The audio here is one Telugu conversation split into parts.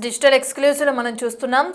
డిజిటల్ ఎక్స్క్లూజివ్ లో మనం చూస్తున్నాం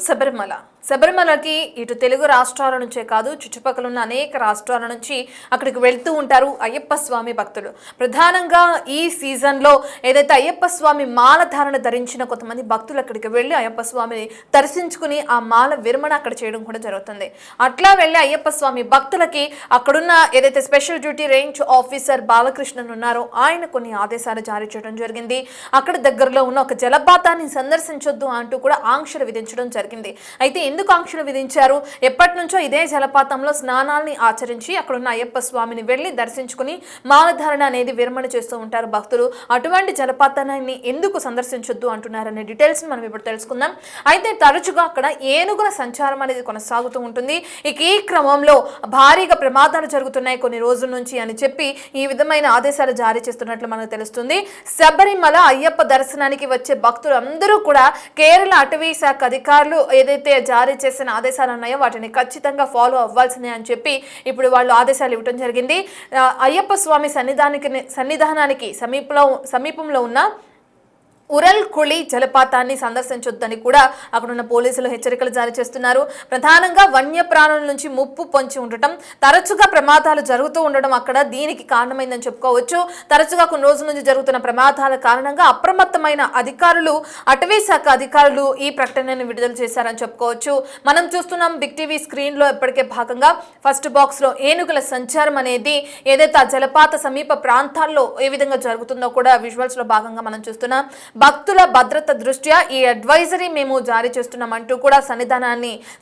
శబరిమలకి ఇటు తెలుగు రాష్ట్రాల నుంచే కాదు చుట్టుపక్కల ఉన్న అనేక రాష్ట్రాల నుంచి అక్కడికి వెళ్తూ ఉంటారు అయ్యప్ప స్వామి భక్తులు. ప్రధానంగా ఈ సీజన్లో ఏదైతే అయ్యప్ప స్వామి మాల ధారణ ధరించిన కొంతమంది భక్తులు అక్కడికి వెళ్ళి అయ్యప్ప స్వామిని దర్శించుకుని ఆ మాల విరమణ అక్కడ చేయడం కూడా జరుగుతుంది. అట్లా వెళ్ళి అయ్యప్ప స్వామి భక్తులకి అక్కడున్న ఏదైతే special duty range officer Balakrishnan ఉన్నారో ఆయన కొన్ని ఆదేశాలు జారీ చేయడం జరిగింది. అక్కడ దగ్గరలో ఉన్న ఒక జలపాతాన్ని సందర్శించొద్దు అంటూ కూడా ఆంక్షలు విధించడం జరిగింది. అయితే ఎందుకు ఆంక్షలు విధించారు? ఎప్పటి నుంచో ఇదే జలపాతంలో స్నానాల్ని ఆచరించి అక్కడున్న అయ్యప్ప స్వామిని వెళ్ళి దర్శించుకుని మాలధారణ అనేది విరమణ చేస్తూ ఉంటారు భక్తులు. అటువంటి జలపాతాన్ని ఎందుకు సందర్శించొద్దు అంటున్నారనే డీటెయిల్స్ మనం ఇప్పుడు తెలుసుకుందాం. అయితే తరచుగా అక్కడ ఏనుగుల సంచారం అనేది కొనసాగుతూ ఉంటుంది. ఇక ఈ క్రమంలో భారీగా ప్రమాదాలు జరుగుతున్నాయి కొన్ని రోజుల నుంచి అని చెప్పి ఈ విధమైన ఆదేశాలు జారీ చేస్తున్నట్లు మనకు తెలుస్తుంది. శబరిమల అయ్యప్ప దర్శనానికి వచ్చే భక్తులు అందరూ కూడా కేరళ అటవీ శాఖ అధికారులు ఏదైతే జారీ చేసిన ఆదేశాలు ఉన్నాయో వాటిని ఖచ్చితంగా ఫాలో అవ్వాల్సిందే అని చెప్పి ఇప్పుడు వాళ్ళు ఆదేశాలు ఇవ్వడం జరిగింది. అయ్యప్ప స్వామి సన్నిధానానికి సమీపంలో ఉన్న ఉరల్ కుళి జలపాతాన్ని సందర్శించొద్దని కూడా అక్కడున్న పోలీసులు హెచ్చరికలు జారీ చేస్తున్నారు. ప్రధానంగా వన్యప్రాణుల నుంచి ముప్పు పొంచి ఉండటం, తరచుగా ప్రమాదాలు జరుగుతూ ఉండడం అక్కడ దీనికి కారణమైందని చెప్పుకోవచ్చు. తరచుగా కొన్ని రోజుల నుంచి జరుగుతున్న ప్రమాదాల కారణంగా అప్రమత్తమైన అధికారులు, అటవీ శాఖ అధికారులు ఈ ప్రకటనను విడుదల చేశారని చెప్పుకోవచ్చు. మనం చూస్తున్నాం బిగ్ టీవీ స్క్రీన్ లో ఇప్పటికే భాగంగా ఫస్ట్ బాక్స్ లో ఏనుగుల సంచారం అనేది ఏదైతే ఆ జలపాత సమీప ప్రాంతాల్లో ఏ విధంగా జరుగుతుందో కూడా విజువల్స్ లో భాగంగా మనం చూస్తున్నాం. భక్తుల భద్రత దృష్ట్యా ఈ అడ్వైజరీ మేము జారీ చేస్తున్నామంటూ కూడా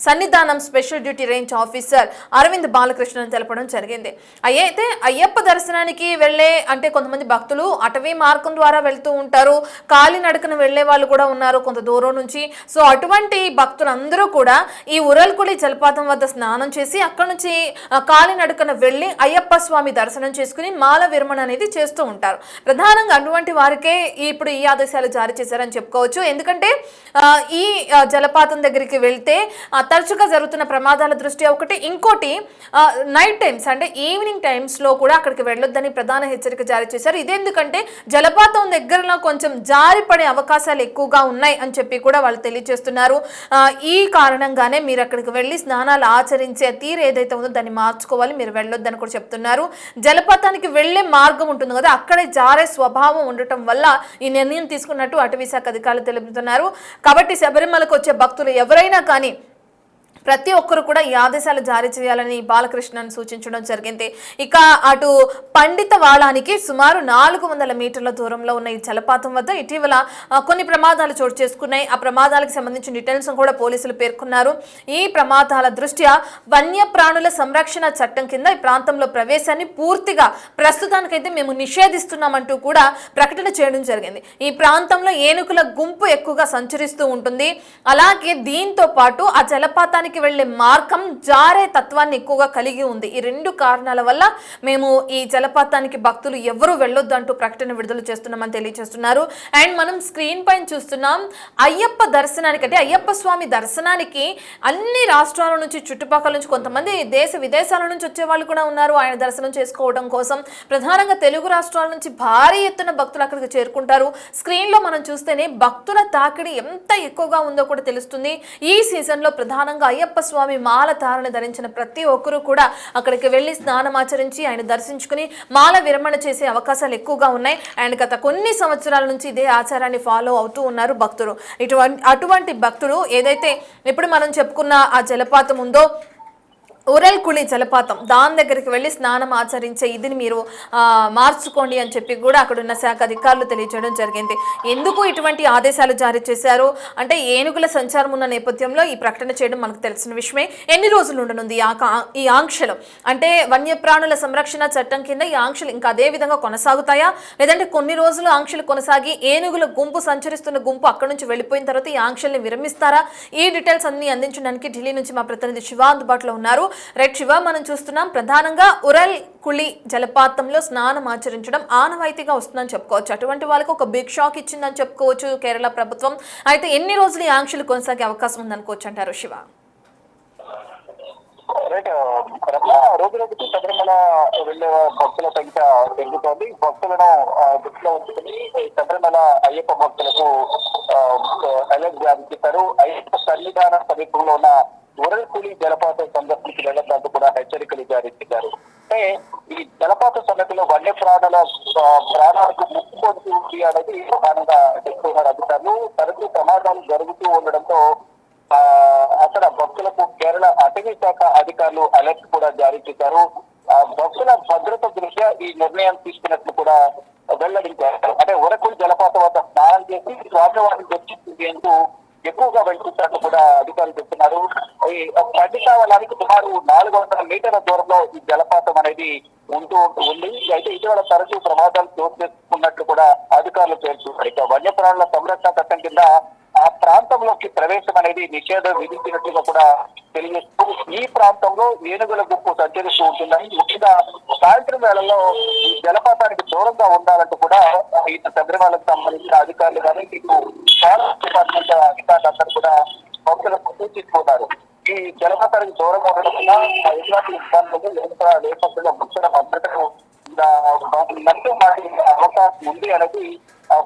Sannidhanam special duty range officer Arvind Balakrishnan తెలపడం జరిగింది. అయితే అయ్యప్ప దర్శనానికి వెళ్లే అంటే కొంతమంది భక్తులు అటవీ మార్గం ద్వారా వెళ్తూ ఉంటారు, కాలినడకన వెళ్లే వాళ్ళు కూడా ఉన్నారు కొంత దూరం నుంచి. సో అటువంటి భక్తులందరూ కూడా ఈ ఉరల్కుడి జలపాతం వద్ద స్నానం చేసి అక్కడ నుంచి కాలినడకన వెళ్లి అయ్యప్ప స్వామి దర్శనం చేసుకుని మాల విరమణ అనేది చేస్తూ ఉంటారు. ప్రధానంగా అటువంటి వారికే ఇప్పుడు ఈ ఆదేశాలు జారీ చేశారని చెప్పుకోవచ్చు. ఎందుకంటే ఈ జలపాతం దగ్గరికి వెళ్తే తరచుగా జరుగుతున్న ప్రమాదాల దృష్ట్యా ఒకటి, ఇంకోటి నైట్ టైమ్స్ అంటే ఈవినింగ్ టైమ్స్ లో కూడా అక్కడికి వెళ్ళొద్దని ప్రధాన హెచ్చరిక జారీ చేశారు. ఇదెందుకంటే జలపాతం దగ్గరలో కొంచెం జారిపడే అవకాశాలు ఎక్కువగా ఉన్నాయి అని చెప్పి కూడా వాళ్ళు తెలియజేస్తున్నారు. ఈ కారణంగానే మీరు అక్కడికి వెళ్ళి స్నానాలు ఆచరించే తీరు ఏదైతే ఉందో దాన్ని మార్చుకోవాలి, మీరు వెళ్ళొద్దని కూడా చెప్తున్నారు. జలపాతానికి వెళ్లే మార్గం ఉంటుంది కదా, అక్కడే జారే స్వభావం ఉండటం వల్ల ఈ నిర్ణయం తీసుకున్నట్టు అటవీ శాఖ అధికారులు తెలుపుతున్నారు. కాబట్టి శబరిమలకు వచ్చే భక్తులు ఎవరైనా కానీ ప్రతి ఒక్కరు కూడా ఈ ఆదేశాలు జారీ చేయాలని బాలకృష్ణన్ సూచించడం జరిగింది. ఇక అటు పండిత వాళానికి సుమారు 400 మీటర్ల దూరంలో ఉన్న ఈ జలపాతం వద్ద ఇటీవల కొన్ని ప్రమాదాలు చోటు చేసుకున్నాయి. ఆ ప్రమాదాలకు సంబంధించిన డీటెయిల్స్ కూడా పోలీసులు పేర్కొన్నారు. ఈ ప్రమాదాల దృష్ట్యా వన్యప్రాణుల సంరక్షణ చట్టం కింద ఈ ప్రాంతంలో ప్రవేశాన్ని పూర్తిగా ప్రస్తుతానికైతే మేము నిషేధిస్తున్నామంటూ కూడా ప్రకటన చేయడం జరిగింది. ఈ ప్రాంతంలో ఏనుగుల గుంపు ఎక్కువగా సంచరిస్తూ ఉంటుంది. అలాగే దీంతో పాటు ఆ జలపాతానికి వెళ్లే మార్గం జారే తత్వాన్ని ఎక్కువగా కలిగి ఉంది. ఈ రెండు కారణాల వల్ల మేము ఈ జలపాతానికి భక్తులు ఎవరు వెళ్ళొద్దు అంటూ ప్రకటన విడుదల చేస్తున్నామని తెలియజేస్తున్నారు. అండ్ మనం స్క్రీన్ పైన చూస్తున్నాం అయ్యప్ప దర్శనానికి అంటే అయ్యప్ప స్వామి దర్శనానికి అన్ని రాష్ట్రాల నుంచి చుట్టుపక్కల నుంచి కొంతమంది దేశ విదేశాల నుంచి వచ్చే వాళ్ళు కూడా ఉన్నారు ఆయన దర్శనం చేసుకోవడం కోసం. ప్రధానంగా తెలుగు రాష్ట్రాల నుంచి భారీ ఎత్తున భక్తులు అక్కడికి చేరుకుంటారు. స్క్రీన్ లో మనం చూస్తేనే భక్తుల తాకిడి ఎంత ఎక్కువగా ఉందో కూడా తెలుస్తుంది. ఈ సీజన్ లో ప్రధానంగా అయ్యప్ప స్వామి మాల ధారణ ధరించిన ప్రతి ఒక్కరూ కూడా అక్కడికి వెళ్లి స్నానం ఆచరించి ఆయన దర్శించుకుని మాల విరమణ చేసే అవకాశాలు ఎక్కువగా ఉన్నాయి. అండ్ గత కొన్ని సంవత్సరాల నుంచి ఇదే ఆచారాన్ని ఫాలో అవుతూ ఉన్నారు భక్తులు. అటువంటి భక్తులు ఏదైతే ఇప్పుడు మనం చెప్పుకున్న ఆ జలపాతం ఉందో ఉరల్ కుళి జలపాతం, దాని దగ్గరికి వెళ్ళి స్నానం ఆచరించే ఇదిని మీరు మార్చుకోండి అని చెప్పి కూడా అక్కడున్న శాఖ అధికారులు తెలియజేయడం జరిగింది. ఎందుకు ఇటువంటి ఆదేశాలు జారీ చేశారు అంటే ఏనుగుల సంచారం ఉన్న నేపథ్యంలో ఈ ప్రకటన చేయడం మనకు తెలిసిన విషయమే. ఎన్ని రోజులు ఉండనుంది ఈ ఆంక్షలు అంటే వన్యప్రాణుల సంరక్షణ చట్టం కింద ఈ ఆంక్షలు ఇంకా అదే విధంగా కొనసాగుతాయా, లేదంటే కొన్ని రోజులు ఆంక్షలు కొనసాగి ఏనుగుల గుంపు సంచరిస్తున్న గుంపు అక్కడ నుంచి వెళ్ళిపోయిన తర్వాత ఈ ఆంక్షల్ని విరమిస్తారా? ఈ డీటెయిల్స్ అన్ని అందించడానికి ఢిల్లీ నుంచి మా ప్రతినిధి శివ అందుబాటులో ఉన్నారు. రైట్ శివ, మనం చూస్తున్నాం ప్రధానంగా ఉరల్ కుళి జలపాతంలో స్నానం ఆచరించడం ఆనవాయితీగా వస్తుందని చెప్పుకోవచ్చు. అటువంటి వాళ్ళకి ఒక బిగ్ షాక్ ఇచ్చిందని చెప్పుకోవచ్చు కేరళ ప్రభుత్వం. అయితే ఎన్ని రోజులు ఈ ఆంక్షలు కొనసాగే అవకాశం ఉందనుకోవచ్చు అంటారు శివ? రైట్ రత్న, రోజు రోజుకి శబరిమల వెళ్లే భక్తుల సంఖ్య పెరుగుతోంది. భక్తులను దృష్టిలో ఉంచుకుని శబరిమల అయ్యప్ప భక్తులకు అలర్ట్ జారీ చేశారు. అయ్యప్ప సన్నిధాన సమీపంలో ఉన్న ఉరల్కూలి జలపాతం సందర్శనకి వెళ్లడంతో కూడా హెచ్చరికలు జారీ చేశారు. అంటే ఈ జలపాత సన్నతిలో ప్రాణాలకు ముప్పు పొందుతుంది అనేది ప్రధానంగా చెప్తున్నారు అధికారులు. తరచూ ప్రమాదాలు జరుగుతూ ఉండడంతో అక్కడ భక్తులకు కేరళ అటవీ శాఖ అధికారులు అలర్ట్ కూడా జారీ చేశారు. భక్తుల భద్రత దృష్ట్యా ఈ నిర్ణయం తీసుకున్నట్లు కూడా వెల్లడించారు. అంటే ఉరకుల్ జలపాతం వద్ద స్నానం చేసి స్వామివారిని దర్శించేందుకు ఎక్కువగా వెళ్తున్నట్లు కూడా అధికారులు చెప్తున్నారు. ఈ పండితావలానికి సుమారు 400 మీటర్ల దూరంలో ఈ జలపాతం అనేది ఉంది. అయితే ఇటీవల తరచూ ప్రమాదాలు చోటు చేసుకున్నట్లు కూడా అధికారులు పేర్కొన్నారు. ఇక వన్యప్రాణుల సంరక్షణ చట్టం కింద ఆ ప్రాంతంలోకి ప్రవేశం అనేది నిషేధం విధించినట్లుగా కూడా తెలియజేస్తూ ఈ ప్రాంతంలో ఏనుగుల గుంపు సంచరిస్తూ ఉంటుందని, ముఖ్యంగా సాయంత్రం వేళల్లో ఈ జలపాతానికి దూరంగా ఉండాలంటూ కూడా ఈ శబరిమలకు సంబంధించిన అధికారులు కానీ ఇటు ఫారెస్ట్ డిపార్ట్మెంట్ అధికారులందరూ కూడా భక్తులకు సూచిస్తున్నారు. ఈ జలపాతానికి దూరంగా ఉండడం వల్ల ఎటువంటి ఇబ్బందులు లేకుండా భక్తుల భద్రతను నష్టం మారే అవకాశం ఉంది అనేది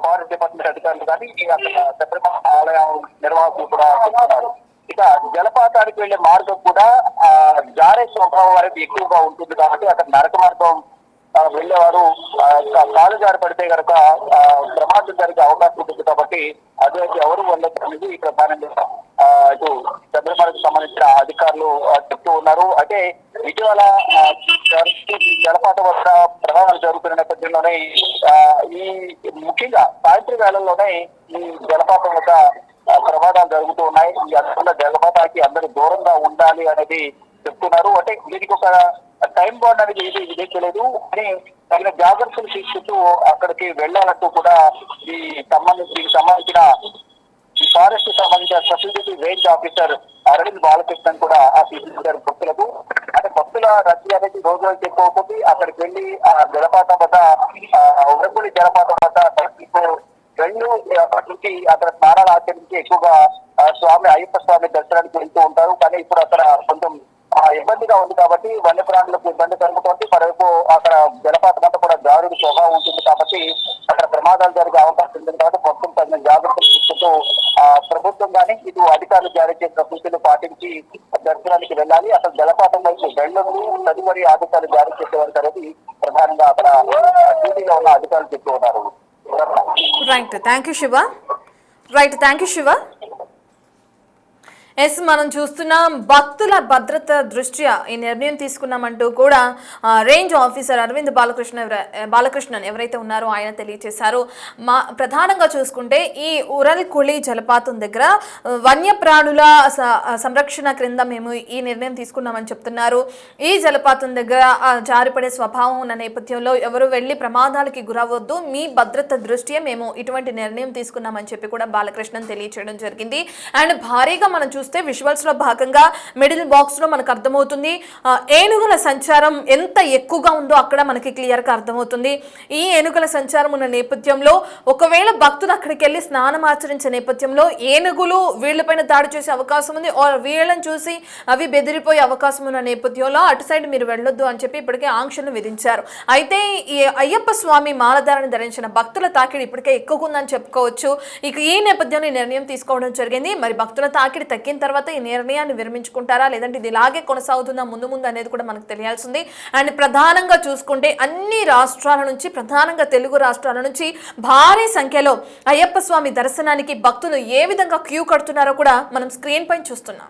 ఫారెస్ట్ డిపార్ట్మెంట్ అధికారులు కానీ అక్కడ శబరిమల ఆలయం నిర్వాహకులు కూడా చెప్తున్నారు. ఇక జలపాతానికి వెళ్లే మార్గం కూడా జారే స్వభావం అనేది ఎక్కువగా ఉంటుంది కాబట్టి అక్కడ నరక మార్గం వెళ్లేవారు కాలు జారి పడితే కనుక ప్రమాదం జరిగే అవకాశం ఉంటుంది కాబట్టి అదే ఎవరు వెళ్ళదు అనేది ప్రధానంగా ఇటు శబరిమలకు సంబంధించిన అధికారులు చెప్తూ ఉన్నారు. అయితే ఇటీవల జలపాతం వద్ద ప్రమాదాలు జరుగుతున్న నేపథ్యంలోనే ఈ ముఖ్యంగా సాయంత్రం వేళల్లోనే ఈ జలపాతం వద్ద ప్రమాదాలు జరుగుతూ ఉన్నాయి. ఈ అందువల్ల జలపాతానికి అందరూ దూరంగా ఉండాలి అనేది చెప్తున్నారు. అంటే దీనికి ఒక టైం బాండ్ అనేది ఏది విధించలేదు అని తగిన జాగ్రత్తలు తీసుకుంటూ అక్కడికి వెళ్లాలంటూ కూడా దీనికి సంబంధించిన ఈ ఫారెస్ట్ సంబంధించిన special range officer Arvind Balakrishnan కూడా ఆశించారు భక్తులకు. అంటే భక్తుల రద్దీ అనేది రోజు రోజు ఎక్కువ అవుతుంది. అక్కడికి వెళ్లి ఆ జలపాతం వద్ద ఉరకులి జలపాతం వద్ద వెళ్ళు అక్కడి నుంచి అక్కడ స్నానాలు ఆచరించి ఎక్కువగా అయ్యప్ప స్వామి దర్శనానికి వెళ్తూ ఉంటారు. కానీ ఇప్పుడు అక్కడ కొంచెం ఇబ్బందిగా ఉంది కాబట్టి వన్యప్రాణులకు ఇబ్బంది కలుగుతుంది. మరోవైపు అక్కడ జలపాతం అంతా కూడా జారుడు స్వభావం ఉంటుంది కాబట్టి అక్కడ ప్రమాదాలు జరిగే అవకాశం ఉంటుంది కాబట్టి మొత్తం తగిన జాగ్రత్తలు తీసుకుంటూ ప్రభుత్వం కానీ ఇటు అధికారులు జారీ చేసిన సూచనలు పాటించి దర్శనానికి వెళ్ళాలి. అసలు జలపాతం వైపు వెళ్ళండి తదుపరి ఆదేశాలు జారీ చేసేవారు అనేది ప్రధానంగా అక్కడ డ్యూటీలో ఉన్న అధికారులు చెప్తూ ఉన్నారు. Right, thank you Shiva. Yes, మనం చూస్తున్నాం భక్తుల భద్రత దృష్ట్యా ఈ నిర్ణయం తీసుకున్నామంటూ కూడా రేంజ్ ఆఫీసర్ అరవింద్ బాలకృష్ణన్ ఎవరైతే ఉన్నారో ఆయన తెలియజేశారు. ప్రధానంగా చూసుకుంటే ఈ ఉరల్కులి జలపాతం దగ్గర వన్యప్రాణుల సంరక్షణ క్రింద మేము ఈ నిర్ణయం తీసుకున్నామని చెప్తున్నారు. ఈ జలపాతం దగ్గర జారిపడే స్వభావం ఉన్న నేపథ్యంలో ఎవరు వెళ్ళి ప్రమాదాలకి గురవద్దు, మీ భద్రత దృష్ట్యా మేము ఇటువంటి నిర్ణయం తీసుకున్నామని చెప్పి కూడా బాలకృష్ణన్ తెలియజేయడం జరిగింది. అండ్ భారీగా మనం చూస్తే విజువల్స్ లో భాగంగా మిడిల్ బాక్స్ లో మనకు అర్థమవుతుంది ఏనుగుల సంచారం ఎంత ఎక్కువగా ఉందో అక్కడ మనకి క్లియర్ గా అర్థమవుతుంది. ఈ ఏనుగుల సంచారం ఉన్న నేపథ్యంలో ఒకవేళ భక్తులు అక్కడికి వెళ్ళి స్నానం ఆచరించే నేపథ్యంలో ఏనుగులు వీళ్ళపైన దాడి చేసే అవకాశం ఉంది, వీళ్ళని చూసి అవి బెదిరిపోయే అవకాశం ఉన్న నేపథ్యంలో అటు సైడ్ మీరు వెళ్ళొద్దు అని చెప్పి ఇప్పటికే ఆంక్షలు విధించారు. అయితే ఈ అయ్యప్ప స్వామి మాలధారణ ధరించిన భక్తుల తాకిడి ఇప్పటికే ఎక్కువ ఉందని చెప్పుకోవచ్చు. ఇక ఈ నేపథ్యంలో ఈ నిర్ణయం తీసుకోవడం జరిగింది. మరి భక్తుల తాకిడి తగ్గిన తర్వాత ఈ నిర్ణయాన్ని విరమించుకుంటారా లేదంటే ఇది ఇలాగే కొనసాగుతుందా ముందు అనేది కూడా మనకు తెలియాల్సింది. అండ్ ప్రధానంగా చూసుకుంటే అన్ని రాష్ట్రాల నుంచి, ప్రధానంగా తెలుగు రాష్ట్రాల నుంచి భారీ సంఖ్యలో అయ్యప్ప స్వామి దర్శనానికి భక్తులు ఏ విధంగా క్యూ కడుతున్నారో కూడా మనం స్క్రీన్ పైన చూస్తున్నాం.